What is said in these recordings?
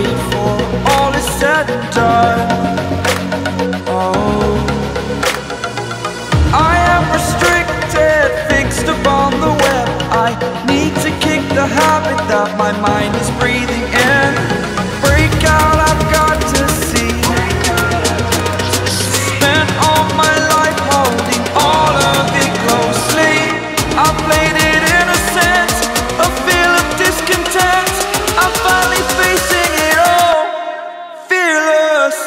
before all is said and done. Oh, I am restricted, fixed upon the web. I need to kick the habit that my mind is breathing in. Break out, I've got to see. Spent all my life holding all of it closely. I played it innocent, a feel of discontent. I'm finally facing it all, fearless.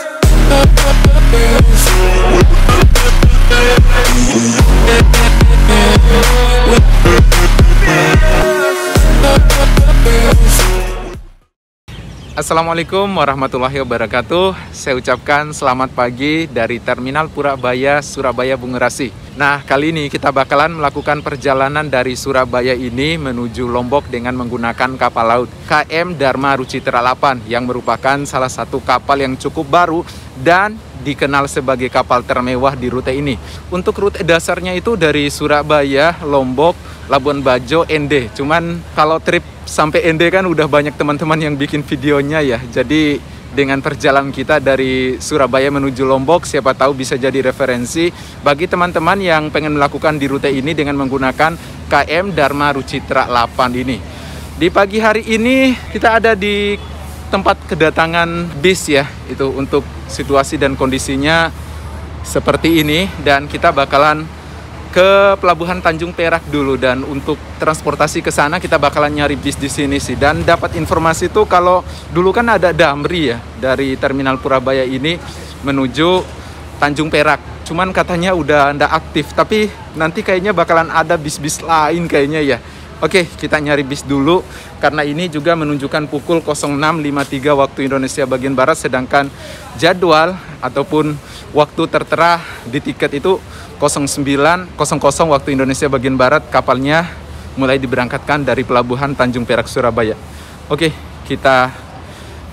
Assalamualaikum warahmatullahi wabarakatuh. Saya ucapkan selamat pagi dari Terminal Purabaya, Surabaya Bungerasi. Nah, kali ini kita bakalan melakukan perjalanan dari Surabaya ini menuju Lombok dengan menggunakan kapal laut KM Dharma Rucitra 8 yang merupakan salah satu kapal yang cukup baru dan dikenal sebagai kapal termewah di rute ini. Untuk rute dasarnya itu dari Surabaya, Lombok, Labuan Bajo, Ende. Cuman kalau trip sampai Ende kan udah banyak teman-teman yang bikin videonya ya. Jadi dengan perjalanan kita dari Surabaya menuju Lombok, siapa tahu bisa jadi referensi bagi teman-teman yang pengen melakukan di rute ini dengan menggunakan KM Dharma Rucitra 8 ini. Di pagi hari ini kita ada di tempat kedatangan bis ya, itu untuk situasi dan kondisinya seperti ini, dan kita bakalan ke Pelabuhan Tanjung Perak dulu, dan untuk transportasi ke sana kita bakalan nyari bis di sini sih. Dan dapat informasi tuh kalau dulu kan ada Damri ya dari Terminal Purabaya ini menuju Tanjung Perak. Cuman katanya udah ndak aktif, tapi nanti kayaknya bakalan ada bis-bis lain kayaknya ya. Oke, kita nyari bis dulu karena ini juga menunjukkan pukul 06.53 waktu Indonesia bagian Barat, sedangkan jadwal ataupun waktu tertera di tiket itu 09.00 waktu Indonesia bagian Barat. Kapalnya mulai diberangkatkan dari Pelabuhan Tanjung Perak, Surabaya. Oke, kita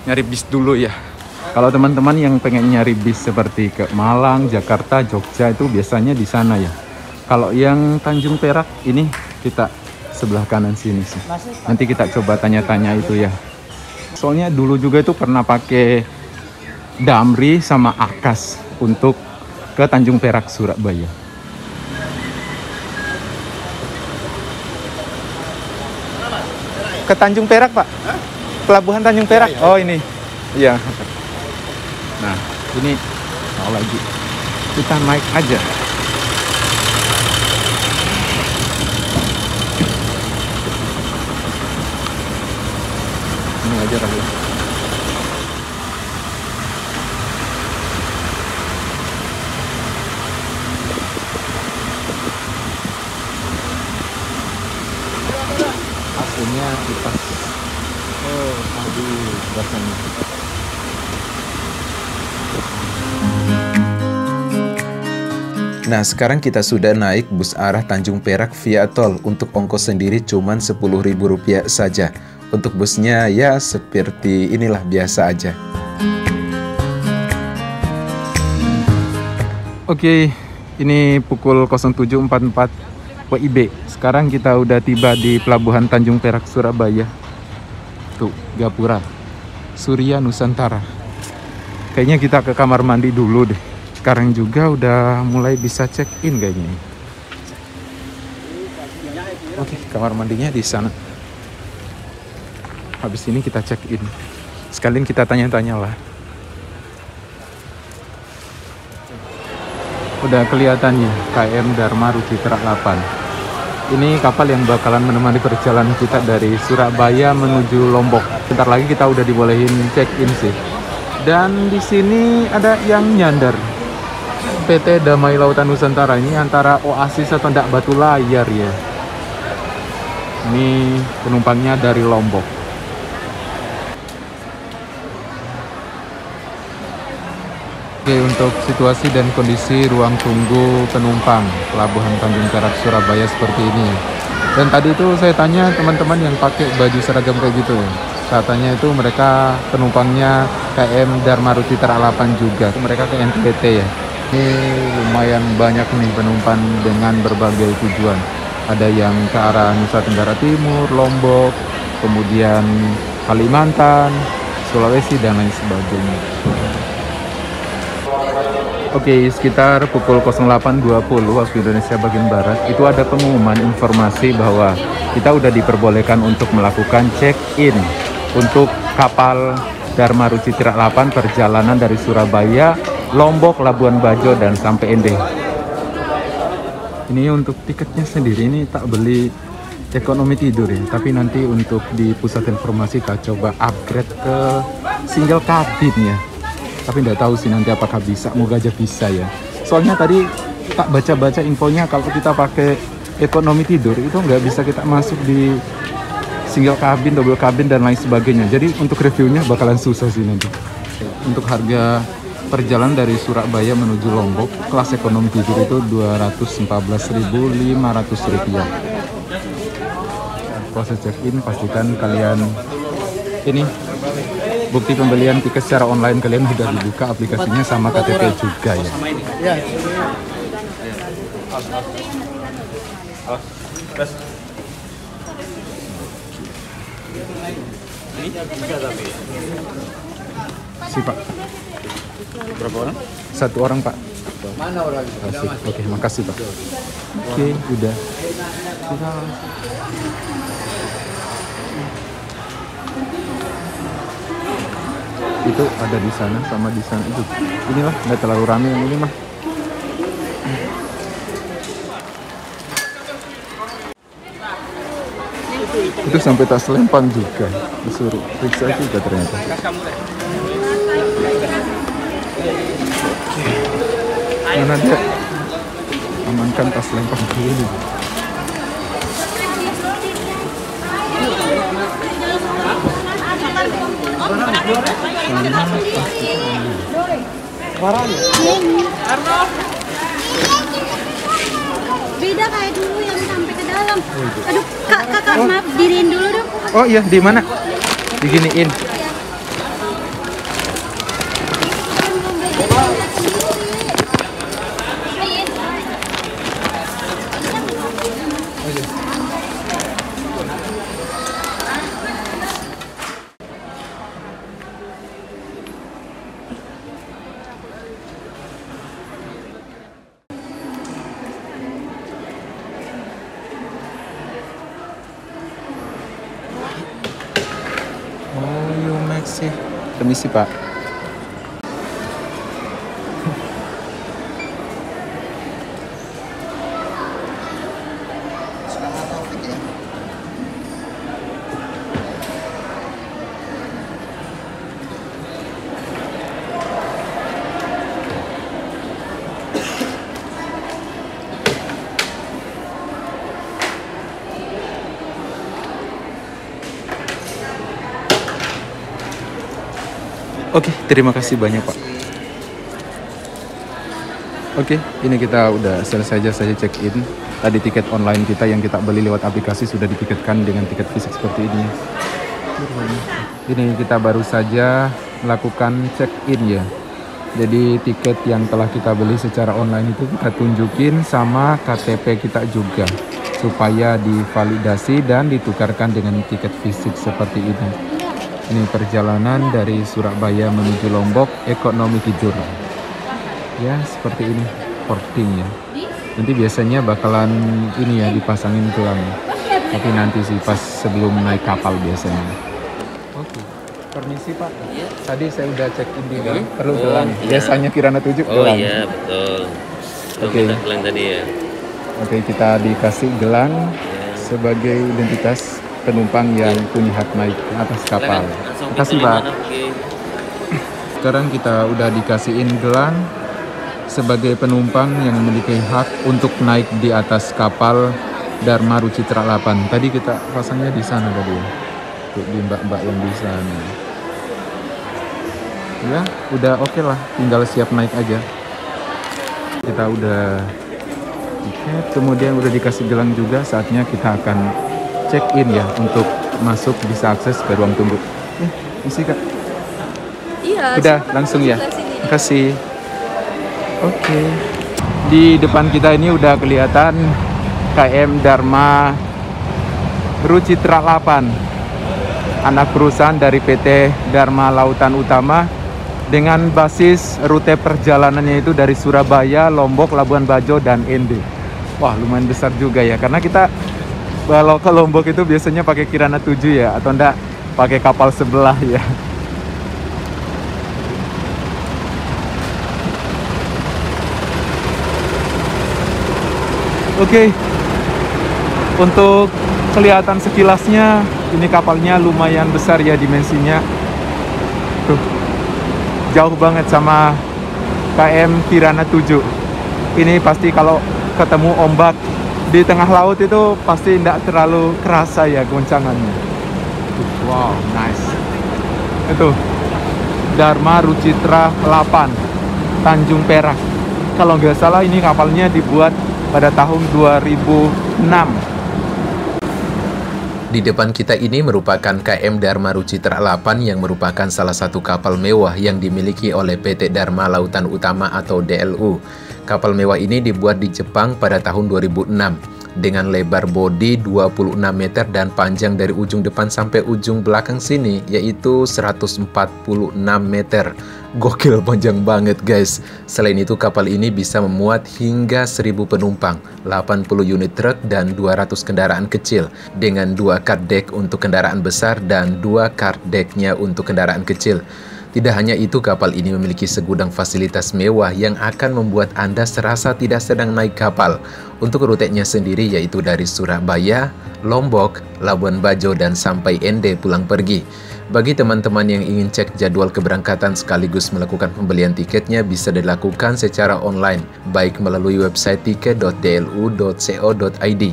nyari bis dulu ya. Kalau teman-teman yang pengen nyari bis seperti ke Malang, Jakarta, Jogja itu biasanya di sana ya. Kalau yang Tanjung Perak ini kita sebelah kanan sini sih. Nanti kita coba tanya-tanya itu ya. Soalnya dulu juga itu pernah pakai Damri sama Akas untuk ke Tanjung Perak, Surabaya. Ke Tanjung Perak, Pak? Pelabuhan Tanjung Perak? Ya, ya. Oh, ini. Iya. Nah, ini mau lagi. Kita naik aja. Ini aja kali. Akunnya kipas. Oh, aduh, rasanya. Nah, sekarang kita sudah naik bus arah Tanjung Perak via tol. Untuk ongkos sendiri cuman Rp10.000 saja. Untuk busnya ya seperti inilah, biasa aja. Oke, ini pukul 07.44 WIB. Sekarang kita udah tiba di Pelabuhan Tanjung Perak, Surabaya. Tuh, Gapura Surya Nusantara. Kayaknya kita ke kamar mandi dulu deh. Sekarang juga udah mulai bisa check-in kayaknya. Oke, kamar mandinya di sana. Habis ini kita check-in. Sekalian kita tanya-tanya lah. Udah kelihatannya KM Dharma Rucitra 8. Ini kapal yang bakalan menemani perjalanan kita dari Surabaya menuju Lombok. Bentar lagi kita udah dibolehin check-in sih. Dan di sini ada yang nyandar. PT Damai Lautan Nusantara, ini antara Oasis atau Ndak Batu Layar ya. Ini penumpangnya dari Lombok. Oke, untuk situasi dan kondisi ruang tunggu penumpang Pelabuhan Tanjung Perak, Surabaya seperti ini. Dan tadi itu saya tanya teman-teman yang pakai baju seragam kayak gitu. Katanya itu mereka penumpangnya KM Dharma Rucitra 8 juga. Mereka ke NTT ya. Ini lumayan banyak nih penumpang dengan berbagai tujuan. Ada yang ke arah Nusa Tenggara Timur, Lombok, kemudian Kalimantan, Sulawesi dan lain sebagainya. Oke, sekitar pukul 08.20 waktu Indonesia bagian Barat, itu ada pengumuman informasi bahwa kita udah diperbolehkan untuk melakukan check-in untuk kapal Dharma Ruci Tira 8 perjalanan dari Surabaya, Lombok, Labuan Bajo, dan sampai Ende. Ini untuk tiketnya sendiri, ini tak beli ekonomi tidur ya, tapi nanti untuk di pusat informasi kita coba upgrade ke single cabin ya. Tapi nggak tahu sih nanti apakah bisa, moga aja bisa ya. Soalnya tadi tak baca-baca infonya kalau kita pakai ekonomi tidur itu nggak bisa kita masuk di single cabin, double cabin dan lain sebagainya. Jadi untuk reviewnya bakalan susah sih nanti. Untuk harga perjalanan dari Surabaya menuju Lombok kelas ekonomi tidur itu Rp214.500. Proses check-in pastikan kalian ini bukti pembelian tiket secara online kalian sudah dibuka aplikasinya sama KTP juga ya. Si Pak. Berapa orang? 1 orang Pak. Mana orang? Oke, makasih Pak. Oke, udah. Itu ada di sana sama di sana itu. Inilah nggak terlalu rame yang ini mah. Itu sampai tas lempang juga disuruh periksa juga ternyata. Mana dia amankan tas lempang ini. Beda kayak dulu yang sampai ke dalam. Aduh, kakak maaf diriin dulu dong. Oh iya, di mana? Diginiin. Sih. Permisi Pak. Oke, terima kasih banyak Pak. Oke, ini kita udah selesai saja check-in. Tadi tiket online kita yang kita beli lewat aplikasi sudah ditiketkan dengan tiket fisik seperti ini. Ini kita baru saja melakukan check-in ya. Jadi tiket yang telah kita beli secara online itu kita tunjukin sama KTP kita juga supaya divalidasi dan ditukarkan dengan tiket fisik seperti ini. Ini perjalanan dari Surabaya menuju Lombok ekonomi tidur. Ya, seperti ini portingnya. Nanti biasanya bakalan ini ya dipasangin gelang. Tapi nanti sih pas sebelum naik kapal biasanya. Oke. Permisi Pak. Tadi saya udah check-in di gelang. Perlu gelang. Iya. Biasanya Kirana 7 gelang. Oh iya, betul. Oke. Gelang tadi ya. Oke, kita dikasih gelang sebagai identitas penumpang yang punya hak naik ke atas kapal. Terima kasih Pak. Sekarang kita udah dikasihin gelang sebagai penumpang yang memiliki hak untuk naik di atas kapal Dharma Ruci Tira 8. Tadi kita pasangnya di sana tadi, untuk di mbak-mbak yang di sana. Ya, udah oke lah, tinggal siap naik aja. Kita udah tiket, kemudian udah dikasih gelang juga. Saatnya kita akan check-in ya untuk masuk bisa akses ke ruang tunggu. Isi Kak. Iya. Udah langsung ya. Terima kasih. Oke. Di depan kita ini udah kelihatan KM Dharma Ruci Tira 8. anak perusahaan dari PT Dharma Lautan Utama, dengan basis rute perjalanannya itu dari Surabaya, Lombok, Labuan Bajo, dan Ende. Wah, lumayan besar juga ya, karena kita kalau ke Lombok itu biasanya pakai Kirana 7 ya, atau enggak pakai kapal sebelah ya. Oke, untuk kelihatan sekilasnya ini kapalnya lumayan besar ya dimensinya. Tuh, jauh banget sama KM Kirana 7. Ini pasti kalau ketemu ombak di tengah laut itu pasti tidak terlalu kerasa ya goncangannya. Wow, nice. Itu Dharma Rucitra 8 Tanjung Perak. Kalau nggak salah ini kapalnya dibuat pada tahun 2006. Di depan kita ini merupakan KM Dharma Rucitra 8 yang merupakan salah satu kapal mewah yang dimiliki oleh PT Dharma Lautan Utama atau DLU. Kapal mewah ini dibuat di Jepang pada tahun 2006 dengan lebar bodi 26 meter dan panjang dari ujung depan sampai ujung belakang sini yaitu 146 meter. Gokil, panjang banget guys. Selain itu kapal ini bisa memuat hingga 1000 penumpang, 80 unit truk dan 200 kendaraan kecil dengan 2 car deck untuk kendaraan besar dan 2 car decknya untuk kendaraan kecil. Tidak hanya itu, kapal ini memiliki segudang fasilitas mewah yang akan membuat Anda serasa tidak sedang naik kapal. Untuk rutenya sendiri yaitu dari Surabaya, Lombok, Labuan Bajo, dan sampai Ende pulang pergi. Bagi teman-teman yang ingin cek jadwal keberangkatan sekaligus melakukan pembelian tiketnya bisa dilakukan secara online, baik melalui website tiket.dlu.co.id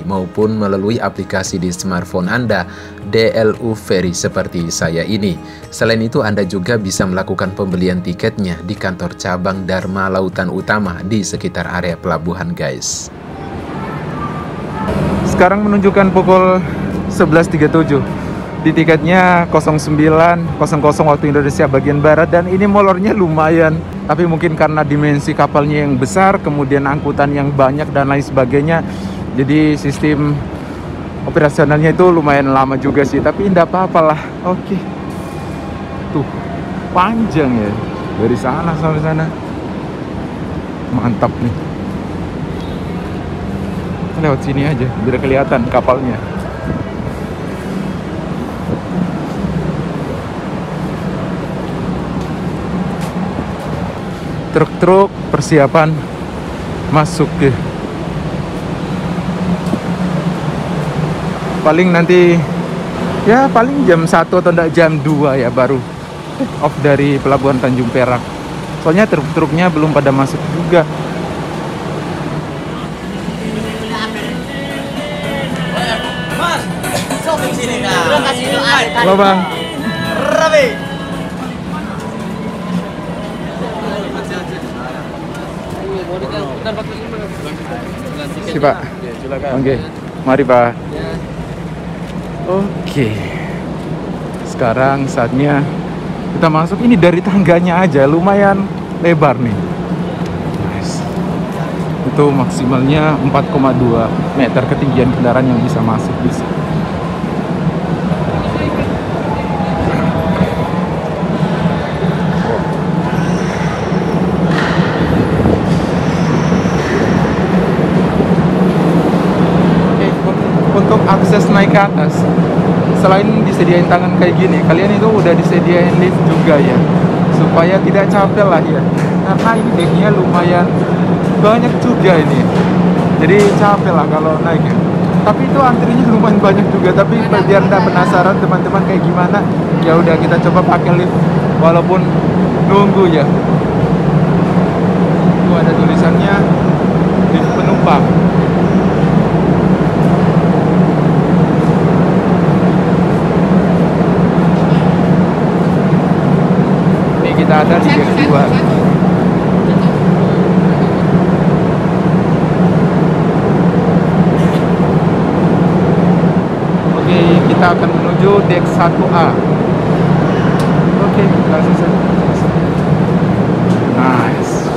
maupun melalui aplikasi di smartphone Anda, DLU Ferry seperti saya ini. Selain itu, Anda juga bisa melakukan pembelian tiketnya di kantor cabang Dharma Lautan Utama di sekitar area pelabuhan, guys. Sekarang menunjukkan pukul 11.37. Di tiketnya 09.00 waktu Indonesia bagian Barat, dan ini molornya lumayan. Tapi mungkin karena dimensi kapalnya yang besar, kemudian angkutan yang banyak dan lain sebagainya, jadi sistem operasionalnya itu lumayan lama juga sih. Tapi tidak apa-apa lah. Oke. Tuh, panjang ya. Dari sana sampai sana. Mantap nih. Kita lewat sini aja biar kelihatan kapalnya. Truk-truk persiapan masuk ke. Paling nanti ya paling jam 1 atau enggak jam 2 ya baru off dari pelabuhan Tanjung Perak. Soalnya truk-truknya belum pada masuk juga. Halo Bang. Si Pak. Oke. Mari Pak. Oke. Sekarang saatnya kita masuk. Ini dari tangganya aja lumayan lebar nih. Nice. Itu maksimalnya 4,2 meter ketinggian kendaraan yang bisa masuk bisa. Untuk akses naik ke atas, selain disediain tangan kayak gini, kalian itu udah disediain lift juga ya, supaya tidak capek lah ya, karena ini decknya lumayan banyak juga ini, jadi capek lah kalau naik ya. Tapi itu antrinya lumayan banyak juga. Tapi biar anda penasaran teman-teman kayak gimana, ya udah kita coba pakai lift walaupun nunggu ya. Itu ada tulisannya lift penumpang. Kita ada di deck 2. Oke, kita akan menuju deck 1A. Oke, langsung saja. Nice.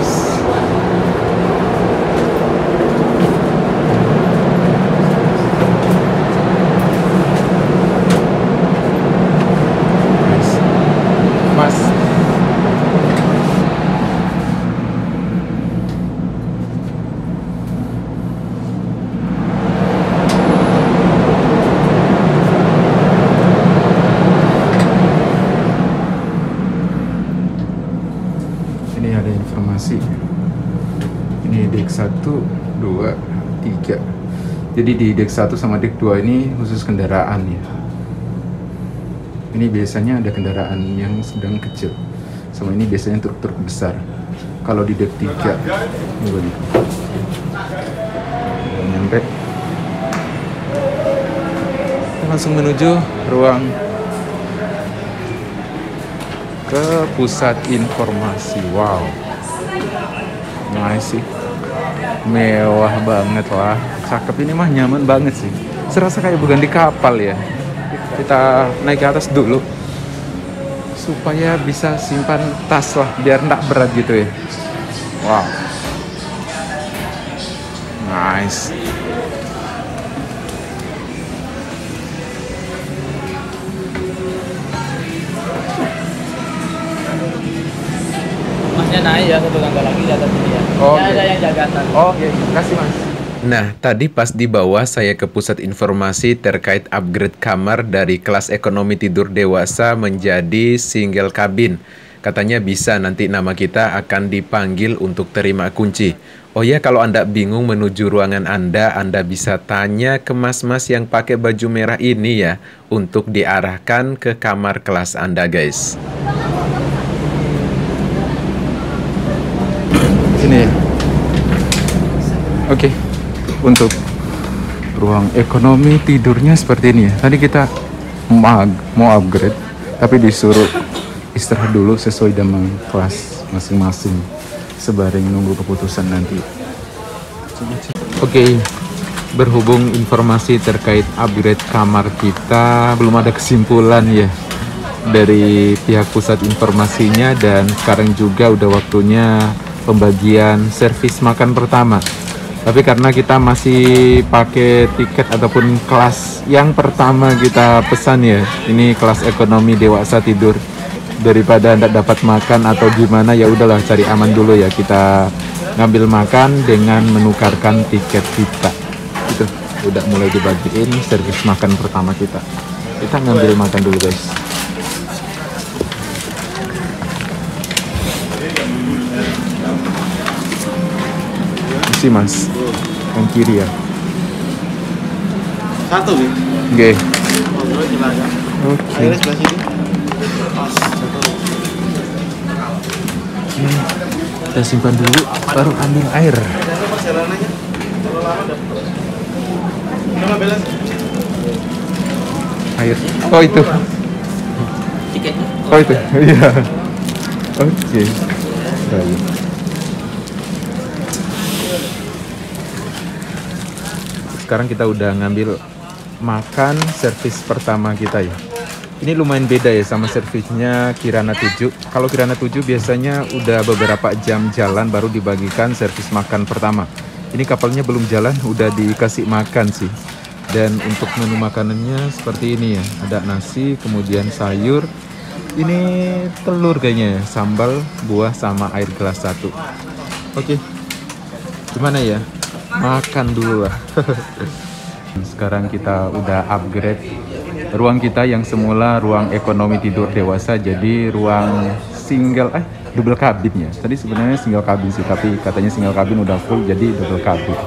informasi. Ini deck 1, 2, 3. Jadi di deck 1 sama deck 2 ini khusus kendaraan ya. Ini biasanya ada kendaraan yang sedang kecil. Sama ini biasanya truk-truk besar. Kalau di deck 3 ini nyampe. Langsung menuju ruang ke pusat informasi. Wow, nice sih, mewah banget lah, cakep. Ini mah nyaman banget sih, serasa kayak bukan di kapal ya. Kita naik ke atas dulu supaya bisa simpan tas lah, biar nggak berat gitu ya. Wow, nice. Naik ya, satu tangga lagi di atas ini ya. Oh, ya, ada yang jaga atas. Oke, kasih Mas. Nah, tadi pas di bawah saya ke pusat informasi terkait upgrade kamar dari kelas ekonomi tidur dewasa menjadi single cabin. Katanya bisa nanti nama kita akan dipanggil untuk terima kunci. Oh ya, kalau Anda bingung menuju ruangan Anda bisa tanya ke mas-mas yang pakai baju merah ini ya, untuk diarahkan ke kamar kelas Anda, guys. Sini ya. Oke. Untuk ruang ekonomi tidurnya seperti ini ya. Tadi kita mau upgrade, tapi disuruh istirahat dulu sesuai dengan kelas masing-masing, sembari nunggu keputusan nanti. Oke, berhubung informasi terkait upgrade kamar kita belum ada kesimpulan ya dari pihak pusat informasinya, dan sekarang juga udah waktunya pembagian servis makan pertama. Tapi karena kita masih pakai tiket ataupun kelas yang pertama kita pesan ya, ini kelas ekonomi dewasa tidur, daripada Anda dapat makan atau gimana, ya udahlah cari aman dulu ya, kita ngambil makan dengan menukarkan tiket kita. Itu udah mulai dibagiin servis makan pertama kita. Kita ngambil makan dulu guys. Isi Mas, yang kiri ya. Satu nih. Oke. Airnya sebelah sini. Kita simpan dulu, baru ambil air. Perjalanannya kalau lama dapat. Nama belas. Air. Oh itu. Tiketnya. Oh itu. Iya. Oke. Baik. Sekarang kita udah ngambil makan servis pertama kita ya. Ini lumayan beda ya sama servisnya Kirana 7. Kalau Kirana 7 biasanya udah beberapa jam jalan baru dibagikan servis makan pertama. Ini kapalnya belum jalan udah dikasih makan sih. Dan untuk menu makanannya seperti ini ya. Ada nasi, kemudian sayur. Ini telur kayaknya ya, sambal, buah sama air gelas 1. Oke. Gimana ya? Makan dulu lah. Sekarang kita udah upgrade ruang kita yang semula ruang ekonomi tidur dewasa jadi ruang double cabin ya. Tadi sebenarnya single cabin sih, tapi katanya single cabin udah full jadi double cabin.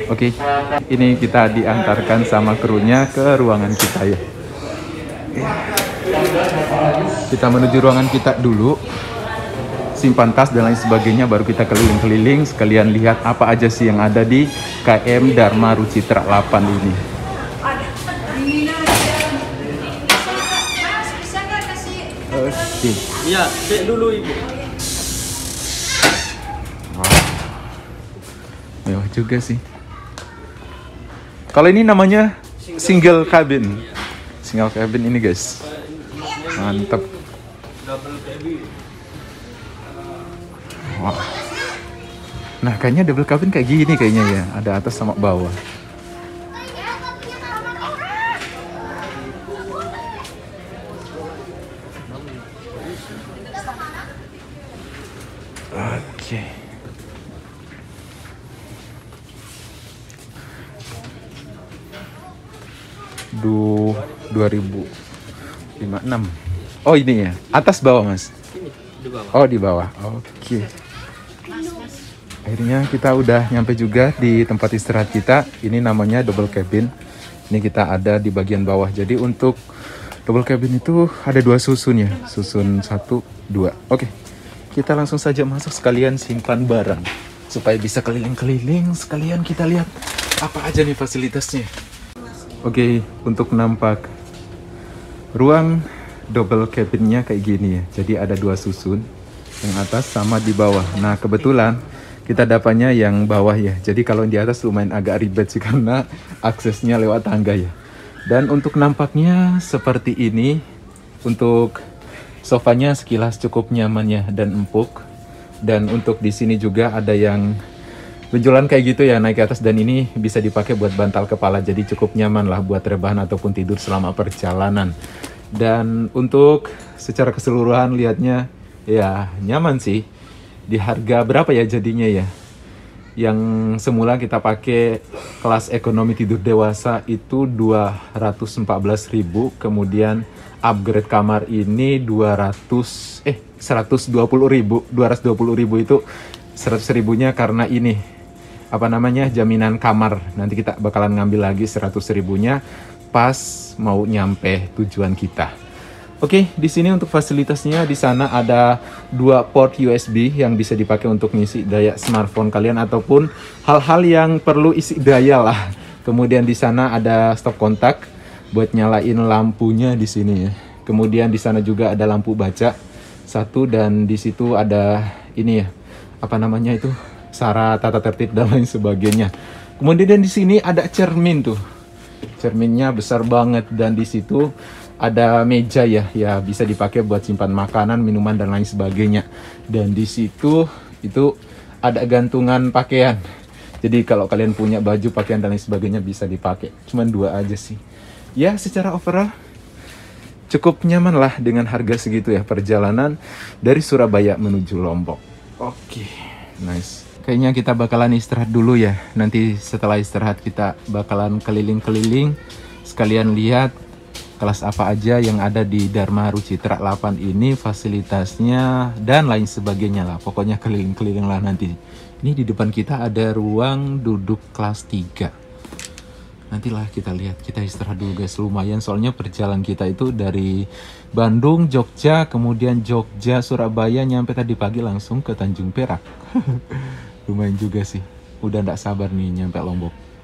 Oke, ini kita diantarkan sama krunya ke ruangan kita ya. Kita menuju ruangan kita dulu, simpan tas dan lain sebagainya, baru kita keliling-keliling sekalian lihat apa aja sih yang ada di KM Dharma Rucitra 8 ini. Oke. Iya, cek dulu Ibu. Wow. Mewah juga sih. Kalau ini namanya single cabin. Single cabin ini guys. Mantap. Wah. Nah, kayaknya double cabin kayak gini kayaknya ya. Ada atas sama bawah. Oke. Du 2056. Oh, ini ya. Atas bawah, Mas. Ini di bawah. Oh, di bawah. Oke. Akhirnya kita udah nyampe juga di tempat istirahat kita. Ini namanya double cabin. Ini kita ada di bagian bawah. Jadi untuk double cabin itu ada 2 susun ya. Susun 1, 2. Oke, kita langsung saja masuk sekalian simpan barang. Supaya bisa keliling-keliling sekalian kita lihat apa aja nih fasilitasnya. Oke, untuk nampak ruang double cabinnya kayak gini ya. Jadi ada 2 susun. Yang atas sama di bawah. Nah kebetulan kita dapatnya yang bawah ya. Jadi kalau di atas lumayan agak ribet sih karena aksesnya lewat tangga ya. Dan untuk nampaknya seperti ini. Untuk sofanya sekilas cukup nyaman ya dan empuk. Dan untuk di sini juga ada yang benjolan kayak gitu ya naik ke atas, dan ini bisa dipakai buat bantal kepala. Jadi cukup nyaman lah buat rebahan ataupun tidur selama perjalanan. Dan untuk secara keseluruhan lihatnya ya nyaman sih. Di harga berapa ya jadinya ya? Yang semula kita pakai kelas ekonomi tidur dewasa itu 214.000, kemudian upgrade kamar ini 120.000. 220.000 itu 100.000-nya karena ini apa namanya jaminan kamar. Nanti kita bakalan ngambil lagi 100.000-nya pas mau nyampe tujuan kita. Oke, di sini untuk fasilitasnya di sana ada 2 port USB yang bisa dipakai untuk ngisi daya smartphone kalian ataupun hal-hal yang perlu isi daya lah. Kemudian di sana ada stop kontak buat nyalain lampunya di sini ya. Kemudian di sana juga ada lampu baca 1, dan di situ ada ini ya, apa namanya itu, syarat tata tertib dan lain sebagainya. Kemudian di sini ada cermin tuh. Cerminnya besar banget, dan di situ ada meja ya, bisa dipakai buat simpan makanan, minuman dan lain sebagainya. Dan di situ itu ada gantungan pakaian. Jadi kalau kalian punya baju, pakaian dan lain sebagainya bisa dipakai. Cuman 2 aja sih. Ya, secara overall cukup nyaman lah dengan harga segitu ya perjalanan dari Surabaya menuju Lombok. Oke, nice. Kayaknya kita bakalan istirahat dulu ya. Nanti setelah istirahat kita bakalan keliling-keliling sekalian lihat kelas apa aja yang ada di Dharma Rucitra 8 ini, fasilitasnya dan lain sebagainya lah. Pokoknya keliling-keliling lah nanti. Ini di depan kita ada ruang duduk kelas 3. Nantilah kita lihat. Kita istirahat dulu guys, lumayan soalnya perjalanan kita itu dari Bandung, Jogja, kemudian Jogja, Surabaya, nyampe tadi pagi langsung ke Tanjung Perak. Lumayan juga sih. Udah nggak sabar nih nyampe Lombok.